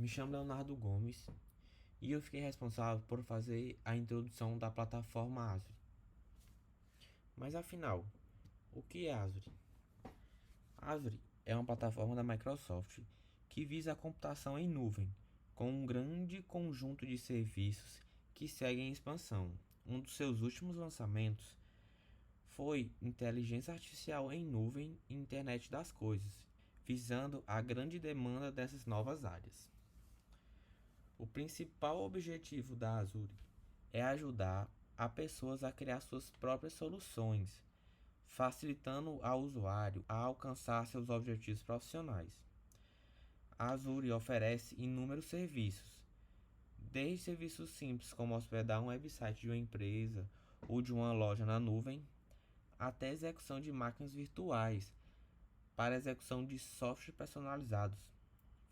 Me chamo Leonardo Gomes e eu fiquei responsável por fazer a introdução da plataforma Azure. Mas afinal, o que é Azure? Azure é uma plataforma da Microsoft que visa a computação em nuvem, com um grande conjunto de serviços que seguem em expansão. Um dos seus últimos lançamentos foi Inteligência Artificial em Nuvem e Internet das Coisas, visando a grande demanda dessas novas áreas. O principal objetivo da Azure é ajudar a pessoas a criar suas próprias soluções, facilitando ao usuário a alcançar seus objetivos profissionais. A Azure oferece inúmeros serviços, desde serviços simples como hospedar um website de uma empresa ou de uma loja na nuvem, até execução de máquinas virtuais para execução de softwares personalizados,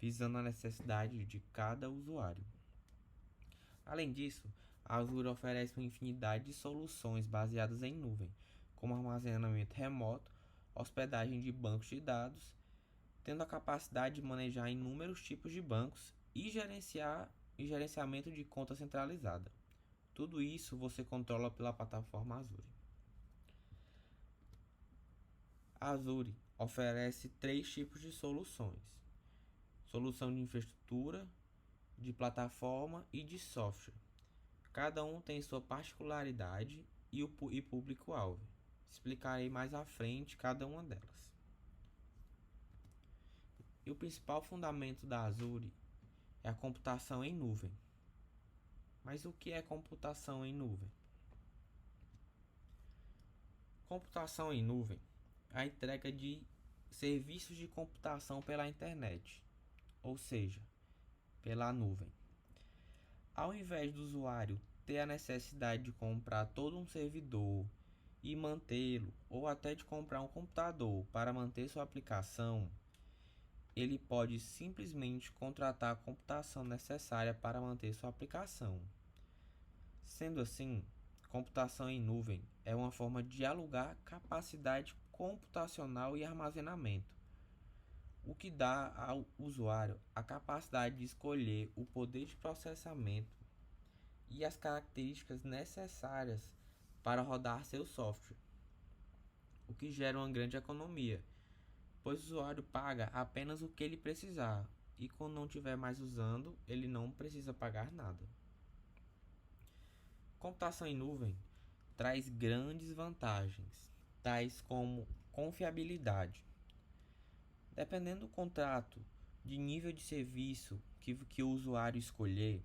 visando a necessidade de cada usuário. Além disso, a Azure oferece uma infinidade de soluções baseadas em nuvem, como armazenamento remoto, hospedagem de bancos de dados, tendo a capacidade de manejar inúmeros tipos de bancos e gerenciamento de conta centralizada. Tudo isso você controla pela plataforma Azure. A Azure oferece 3 tipos de soluções: solução de infraestrutura, de plataforma e de software. Cada um tem sua particularidade e público-alvo. Explicarei mais à frente cada uma delas. E o principal fundamento da Azure é a computação em nuvem. Mas o que é computação em nuvem? Computação em nuvem é a entrega de serviços de computação pela internet, ou seja, pela nuvem. Ao invés do usuário ter a necessidade de comprar todo um servidor e mantê-lo, ou até de comprar um computador para manter sua aplicação, ele pode simplesmente contratar a computação necessária para manter sua aplicação. Sendo assim, computação em nuvem é uma forma de alugar capacidade computacional e armazenamento, o que dá ao usuário a capacidade de escolher o poder de processamento e as características necessárias para rodar seu software, o que gera uma grande economia, pois o usuário paga apenas o que ele precisar e quando não estiver mais usando, ele não precisa pagar nada. Computação em nuvem traz grandes vantagens, tais como confiabilidade. Dependendo do contrato de nível de serviço que o usuário escolher,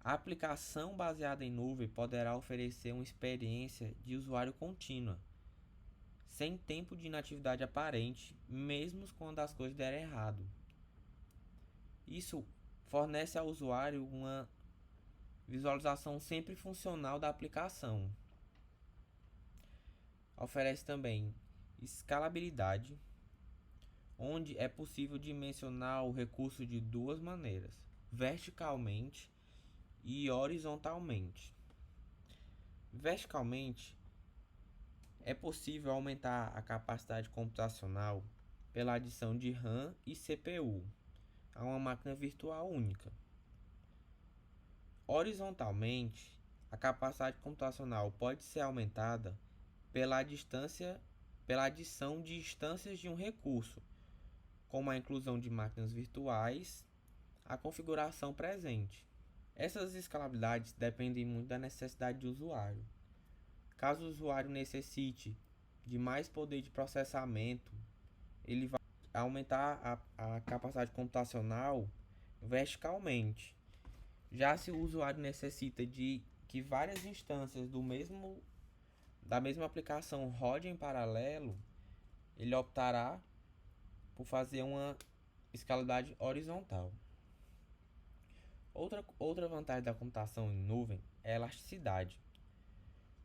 a aplicação baseada em nuvem poderá oferecer uma experiência de usuário contínua, sem tempo de inatividade aparente, mesmo quando as coisas derem errado. Isso fornece ao usuário uma visualização sempre funcional da aplicação. Oferece também escalabilidade, onde é possível dimensionar o recurso de duas maneiras: verticalmente e horizontalmente. Verticalmente, é possível aumentar a capacidade computacional pela adição de RAM e CPU a uma máquina virtual única. Horizontalmente, a capacidade computacional pode ser aumentada pela adição de instâncias de um recurso, como a inclusão de máquinas virtuais, a configuração presente. Essas escalabilidades dependem muito da necessidade do usuário. Caso o usuário necessite de mais poder de processamento, ele vai aumentar a capacidade computacional verticalmente. Já se o usuário necessita de que várias instâncias da mesma aplicação rodem em paralelo, ele optará por fazer uma escalabilidade horizontal. Outra vantagem da computação em nuvem é a elasticidade,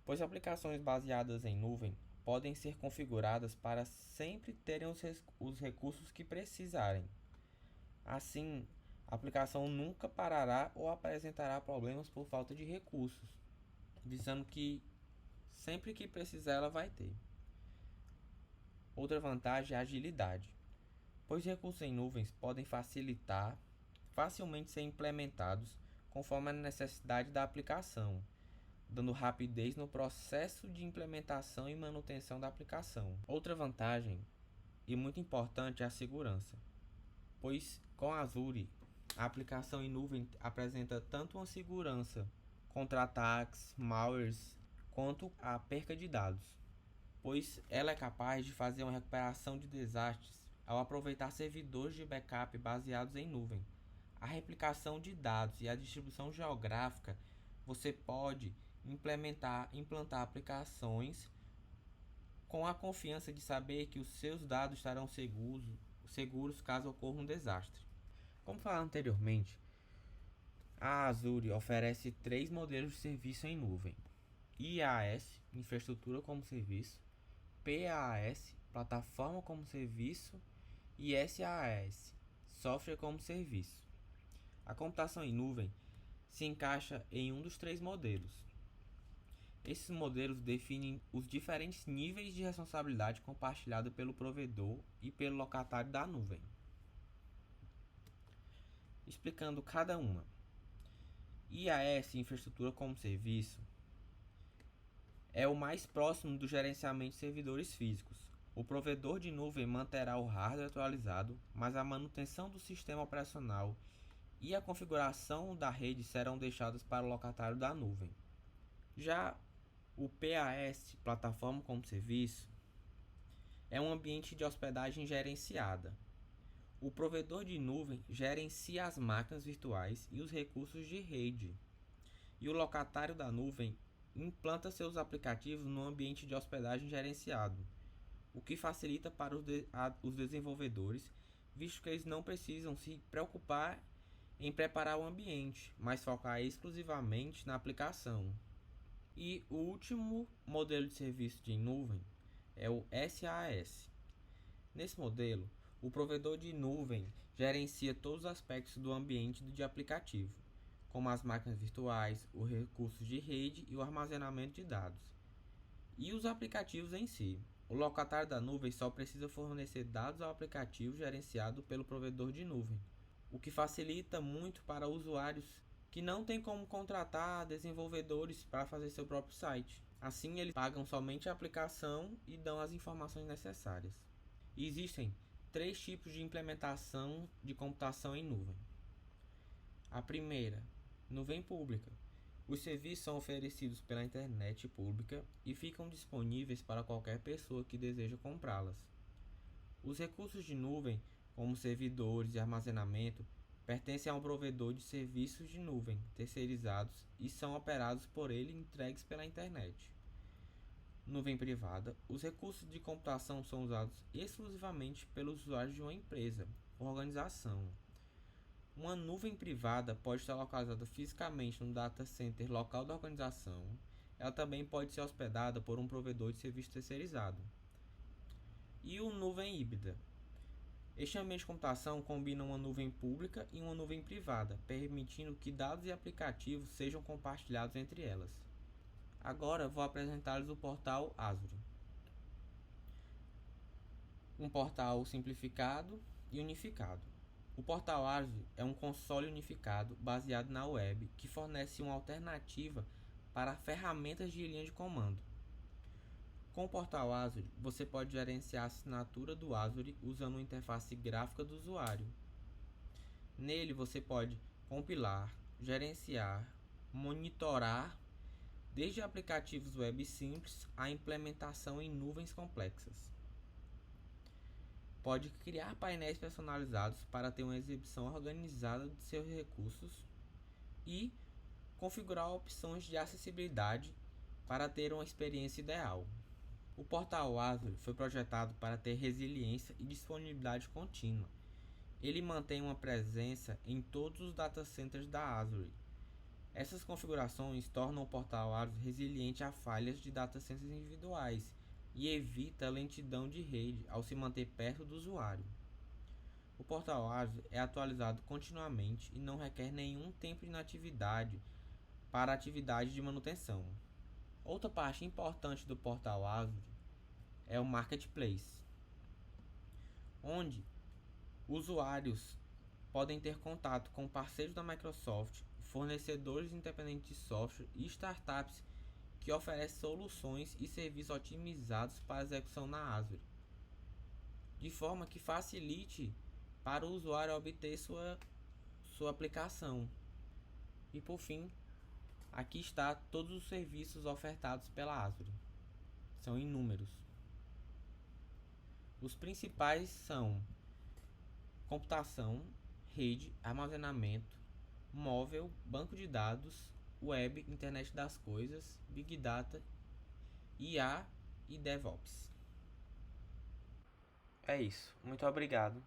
pois aplicações baseadas em nuvem podem ser configuradas para sempre terem os recursos que precisarem. Assim, a aplicação nunca parará ou apresentará problemas por falta de recursos, visando que sempre que precisar ela vai ter. Outra vantagem é a agilidade, pois recursos em nuvens podem facilmente ser implementados conforme a necessidade da aplicação, dando rapidez no processo de implementação e manutenção da aplicação. Outra vantagem, e muito importante, é a segurança, pois com a Azure, a aplicação em nuvem apresenta tanto uma segurança contra ataques, malwares, quanto a perca de dados, pois ela é capaz de fazer uma recuperação de desastres ao aproveitar servidores de backup baseados em nuvem. A replicação de dados e a distribuição geográfica, você pode implantar aplicações com a confiança de saber que os seus dados estarão seguros caso ocorra um desastre. Como falado anteriormente, a Azure oferece 3 modelos de serviço em nuvem: IaaS, Infraestrutura como Serviço; PaaS, Plataforma como Serviço; e SaaS, Software como Serviço. A computação em nuvem se encaixa em um dos 3 modelos. Esses modelos definem os diferentes níveis de responsabilidade compartilhada pelo provedor e pelo locatário da nuvem. Explicando cada uma. IaaS, Infraestrutura como Serviço, é o mais próximo do gerenciamento de servidores físicos. O provedor de nuvem manterá o hardware atualizado, mas a manutenção do sistema operacional e a configuração da rede serão deixadas para o locatário da nuvem. Já o PaaS, Plataforma como Serviço, é um ambiente de hospedagem gerenciada. O provedor de nuvem gerencia as máquinas virtuais e os recursos de rede, e o locatário da nuvem implanta seus aplicativos no ambiente de hospedagem gerenciado, o que facilita para os desenvolvedores, visto que eles não precisam se preocupar em preparar o ambiente, mas focar exclusivamente na aplicação. E o último modelo de serviço de nuvem é o SaaS. Nesse modelo, o provedor de nuvem gerencia todos os aspectos do ambiente de aplicativo, como as máquinas virtuais, os recursos de rede e o armazenamento de dados, e os aplicativos em si. O locatário da nuvem só precisa fornecer dados ao aplicativo gerenciado pelo provedor de nuvem, o que facilita muito para usuários que não têm como contratar desenvolvedores para fazer seu próprio site. Assim, eles pagam somente a aplicação e dão as informações necessárias. E existem 3 tipos de implementação de computação em nuvem. A primeira, nuvem pública. Os serviços são oferecidos pela internet pública e ficam disponíveis para qualquer pessoa que deseja comprá-las. Os recursos de nuvem, como servidores e armazenamento, pertencem a um provedor de serviços de nuvem terceirizados e são operados por ele e entregues pela internet. Nuvem privada. Os recursos de computação são usados exclusivamente pelos usuários de uma empresa ou organização. Uma nuvem privada pode estar localizada fisicamente no data center local da organização. Ela também pode ser hospedada por um provedor de serviço terceirizado. E o nuvem híbrida. Este ambiente de computação combina uma nuvem pública e uma nuvem privada, permitindo que dados e aplicativos sejam compartilhados entre elas. Agora vou apresentar-lhes o portal Azure. Um portal simplificado e unificado. O portal Azure é um console unificado baseado na web que fornece uma alternativa para ferramentas de linha de comando. Com o portal Azure, você pode gerenciar a assinatura do Azure usando uma interface gráfica do usuário. Nele você pode compilar, gerenciar, monitorar, desde aplicativos web simples à implementação em nuvens complexas. Pode criar painéis personalizados para ter uma exibição organizada de seus recursos e configurar opções de acessibilidade para ter uma experiência ideal. O portal Azure foi projetado para ter resiliência e disponibilidade contínua. Ele mantém uma presença em todos os data centers da Azure. Essas configurações tornam o portal Azure resiliente a falhas de data centers individuais e evita a lentidão de rede ao se manter perto do usuário. O portal Azure é atualizado continuamente e não requer nenhum tempo de inatividade para atividade de manutenção. Outra parte importante do portal Azure é o Marketplace, onde usuários podem ter contato com parceiros da Microsoft, fornecedores independentes de software e startups que oferecem soluções e serviços otimizados para execução na Azure, de forma que facilite para o usuário obter sua aplicação. E por fim, aqui está todos os serviços ofertados pela Azure. São inúmeros. Os principais são computação, rede, armazenamento, móvel, banco de dados, web, internet das coisas, big data, IA e DevOps. É isso. Muito obrigado.